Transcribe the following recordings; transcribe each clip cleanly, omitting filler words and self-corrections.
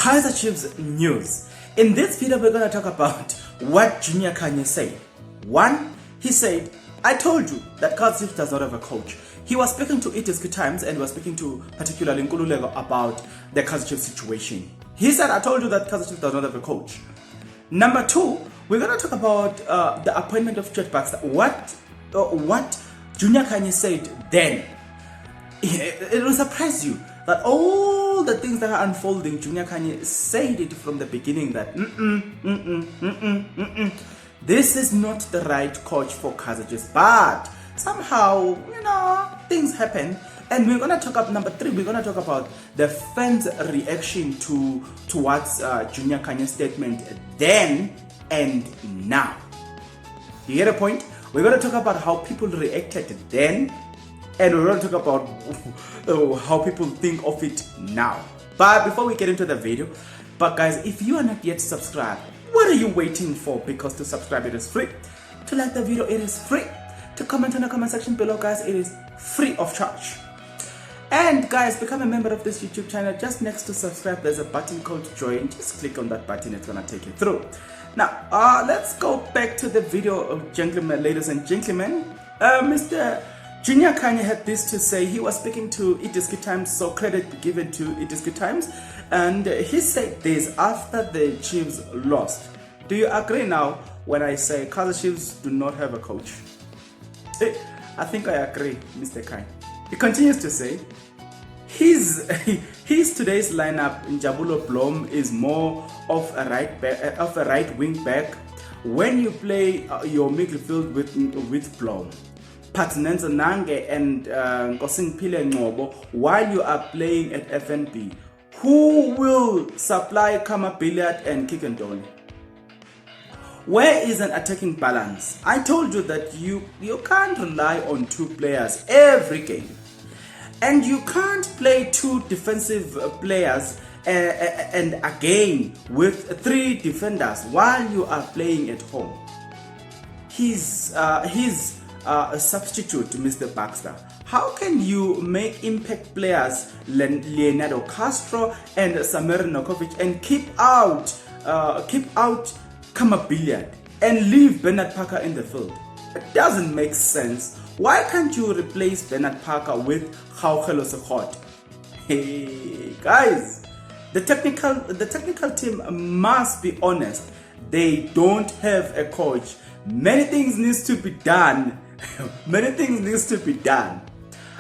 KAIZER Chiefs news. In this video, we're going to talk about what Junior Khanye said. One, he said, I told you that KAIZER Chiefs does not have a coach. He was speaking to It Is Good Times and was speaking to particularly Nkululeko about the KAIZER Chiefs situation. He said, I told you that KAIZER Chiefs does not have a coach. Number two, we're going to talk about the appointment of Stuart Baxter. What Junior Khanye said then. It will surprise you that all the things that are unfolding, Junior Khanye said it from the beginning that this is not the right coach for KAIZER Chiefs. But somehow, things happen. And we're going to talk about number three. We're going to talk about the fans' reaction towards Junior Khanye's statement then and now. You get a point? We're going to talk about how people reacted then, and we're going to talk about how people think of it now. But before we get into the video, guys, if you are not yet subscribed, what are you waiting for? Because to subscribe, it is free. To like the video, it is free. To comment in the comment section below, guys, it is free of charge. And guys, become a member of this YouTube channel. Just next to subscribe, there's a button called join. Just click on that button, it's gonna take you through. Now, let's go back to the video, gentlemen, ladies and gentlemen. Mr. Junior Khanye had this to say. He was speaking to It Is Good Times, so credit given to It Is Good Times. And he said this after the Chiefs lost. Do you agree now when I say KAIZER Chiefs do not have a coach? I think I agree, Mr. Khanye. He continues to say, his today's lineup, Njabulo Blom, is more of a right wing back. When you play your midfield with Blom, Patnenza Nange and Nkosing Pile Ngobo, while you are playing at FNB, who will supply Kama Billiard and Kick and Dolly? Where is an attacking balance? I told you that you can't rely on two players every game. And you can't play two defensive players and again with three defenders while you are playing at home. His substitute, Mr. Baxter. How can you make impact players Leonardo Castro and Samir Nokovic and keep out Kama Billiard and leave Bernard Parker in the field? It doesn't make sense. Why can't you replace Bernard Parker with Khawkhelo Sekhot? Hey guys, the technical team must be honest. They don't have a coach. Many things needs to be done.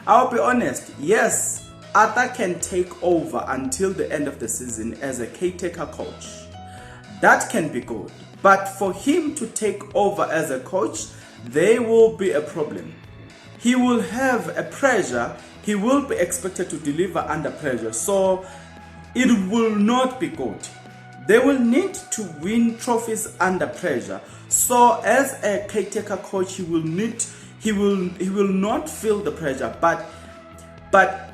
I'll be honest. Yes, Arthur can take over until the end of the season as a caretaker coach. That can be good. But for him to take over as a coach, there will be a problem. He will have a pressure. He will be expected to deliver under pressure. So it will not be good. They will need to win trophies under pressure. So as a caretaker coach, he will not feel the pressure. But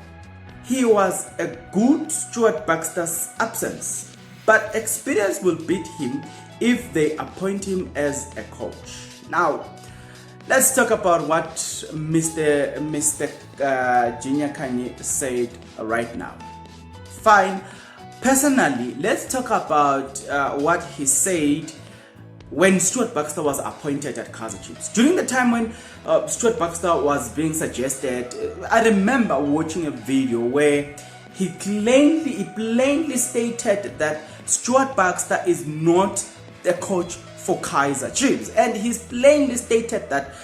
he was a good Stuart Baxter's absence. But experience will beat him if they appoint him as a coach. Now, let's talk about what Mr. Junior Khanye said right now. Fine. Personally, let's talk about what he said when Stuart Baxter was appointed at KAIZER Chiefs. During the time when Stuart Baxter was being suggested, I remember watching a video where he plainly stated that Stuart Baxter is not the coach for KAIZER Chiefs, and he's plainly stated that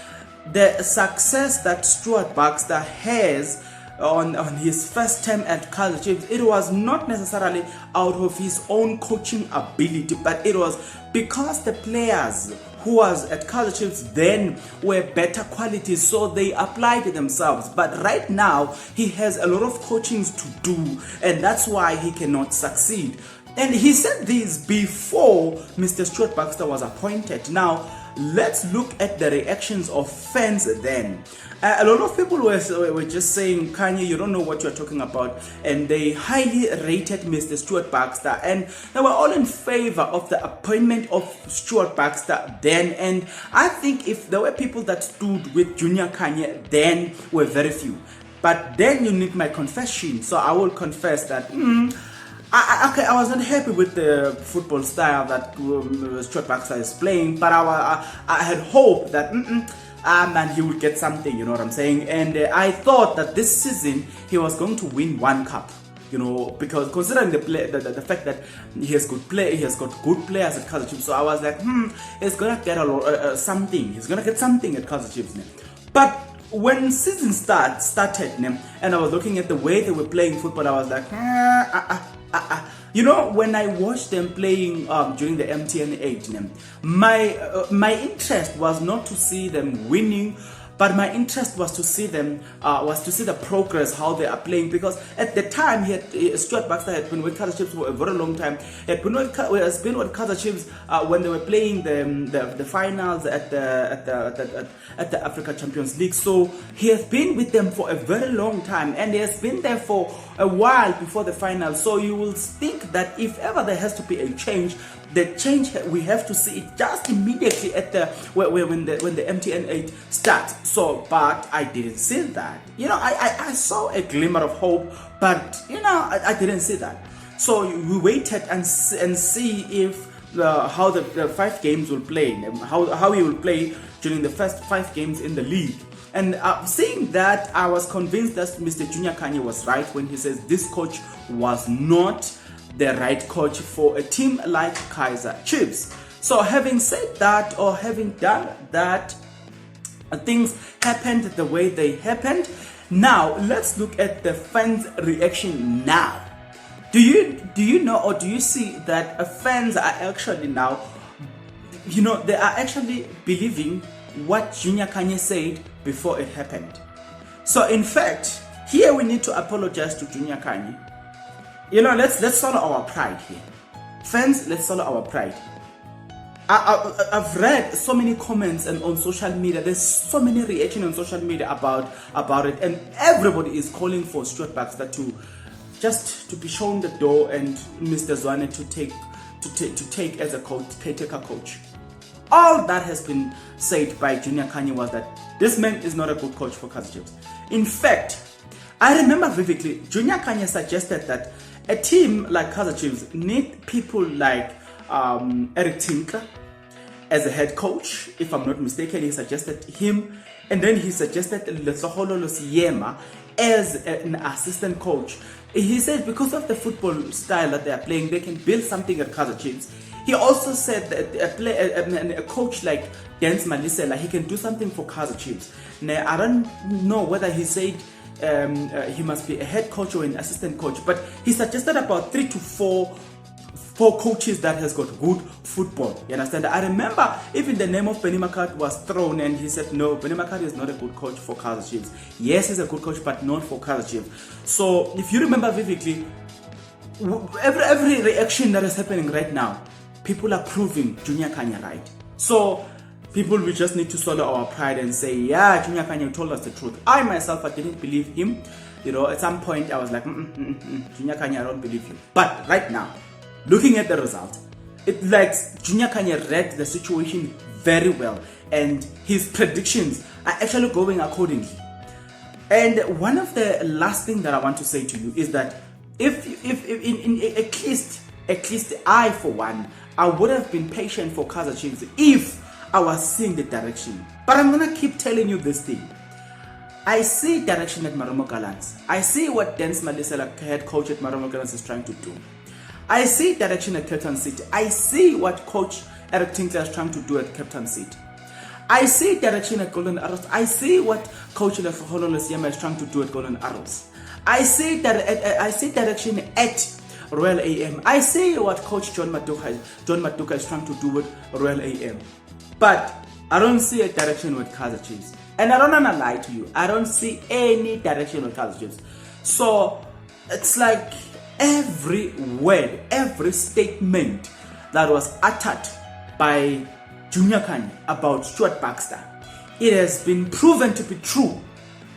the success that Stuart Baxter has on his first term at KAIZER Chiefs, it was not necessarily out of his own coaching ability, but it was because the players who was at KAIZER Chiefs then were better quality, so they applied themselves. But right now he has a lot of coachings to do, and that's why he cannot succeed. And he said this before Mr. Stuart Baxter was appointed. Now, let's look at the reactions of fans then. A lot of people were just saying, Khanye, you don't know what you're talking about. And they highly rated Mr. Stuart Baxter. And they were all in favor of the appointment of Stuart Baxter then. And I think if there were people that stood with Junior Khanye then, were very few. But then you need my confession. So I will confess that Okay, I was not happy with the football style that Stuart Baxter is playing, but I had hope that man, he would get something, you know what I'm saying? And I thought that this season he was going to win one cup, you know, because considering the fact that he has good play, he has got good players at KAIZER Chiefs, so I was like, he's gonna get something. He's gonna get something at KAIZER Chiefs. But when season started, and I was looking at the way they were playing football, I was like, You know, when I watched them playing during the MTN 8, my interest was not to see them winning, but my interest was to see them the progress, how they are playing. Because at the time, Stuart Baxter had been with KAIZER Chiefs for a very long time. He has been with KAIZER Chiefs when they were playing the finals at the Africa Champions League. So he has been with them for a very long time, and he has been there for a while before the final. So you will think that if ever there has to be a change, the change we have to see it just immediately at when the MTN 8 starts. So, but I didn't see that. You know, I saw a glimmer of hope, but you know, I didn't see that. So we waited and see if how the 5 games will play, how he will play during the first 5 games in the league. And seeing that, I was convinced that Mr. Junior Khanye was right when he says this coach was not the right coach for a team like KAIZER Chiefs. So having said that, or having done that, things happened the way they happened. Now let's look at the fans' reaction now. Do you know, or do you see that fans are actually now, you know, they are actually believing what Junior Khanye said before it happened. So in fact, here we need to apologize to Junior Khanye. You know, let's swallow our pride here. Fans, let's swallow our pride. I've read so many comments and on social media. There's so many reactions on social media about it, and everybody is calling for Stuart Baxter to be shown the door and Mr. Zwane to take as a coach, caretaker coach. All that has been said by Junior Khanye was that this man is not a good coach for KAIZER Chiefs. In fact, I remember vividly, Junior Khanye suggested that a team like KAIZER Chiefs need people like Eric Tinkler as a head coach. If I'm not mistaken, he suggested him, and then he suggested Letsoholo Losiema as an assistant coach. He said because of the football style that they are playing, they can build something at KAIZER Chiefs. He also said that a coach like Dance Malisela, he can do something for KAIZER Chiefs. Now, I don't know whether he said he must be a head coach or an assistant coach, but he suggested about 3 to 4 coaches that has got good football. You understand? I remember even the name of Benny McCart was thrown, and he said no, Benny McCart is not a good coach for KAIZER Chiefs. Yes, he's a good coach, but not for KAIZER Chiefs. So if you remember vividly, every reaction that is happening right now, people are proving Junior Khanye right. So people, we just need to swallow our pride and say, yeah, Junior Khanye told us the truth. I myself, I didn't believe him. You know, at some point I was like, Junior Khanye, I don't believe you. But right now, looking at the result, it like Junior Khanye read the situation very well, and his predictions are actually going accordingly. And one of the last thing that I want to say to you is that if at least I, for one, I would have been patient for KAIZER Chiefs if I was seeing the direction. But I'm gonna keep telling you this thing. I see direction at Marumo Gallants. I see what Dance Malisela, head coach at Marumo Gallants, is trying to do. I see direction at Captain City. I see what coach Eric Tinkler is trying to do at Captain City. I see direction at Golden Arrows. I see what coach Lefaholo Lesiema is trying to do at Golden Arrows. I see direction at Royal AM. I see what coach John Maduka is trying to do with Royal AM. But I don't see a direction with KAIZER Chiefs. And I don't want to lie to you. I don't see any direction with KAIZER Chiefs. So it's like every word, every statement that was uttered by Junior Khanye about Stuart Baxter, it has been proven to be true.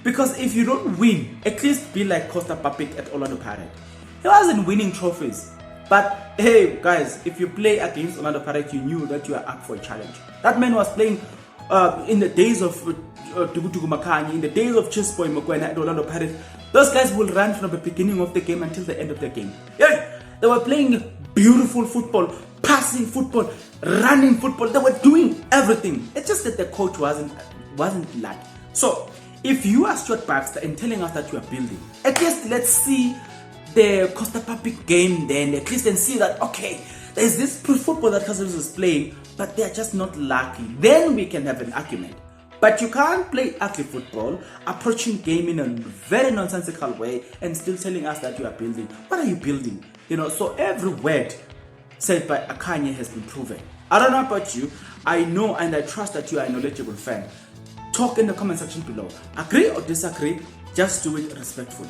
Because if you don't win, at least be like Costa Papik at Orlando Pirates. He wasn't winning trophies. But hey guys, if you play against Orlando Pirates, you knew that you are up for a challenge. That man was playing in the days of Dugutugu Makani, in the days of Chisboy Mokwena at Orlando Pirates. Those guys will run from the beginning of the game until the end of the game. Yeah. They were playing beautiful football, passing football, running football. They were doing everything. It's just that the coach wasn't lucky. So if you are Stuart Baxter and telling us that you are building, at least let's see the Costa Papic game then, at least, and see that, okay, there's this football that KAIZER is playing, but they're just not lucky. Then we can have an argument. But you can't play ugly football, approaching game in a very nonsensical way and still telling us that you are building. What are you building? So every word said by Khanye has been proven. I don't know about you. I know and I trust that you are a knowledgeable fan. Talk in the comment section below. Agree or disagree, just do it respectfully.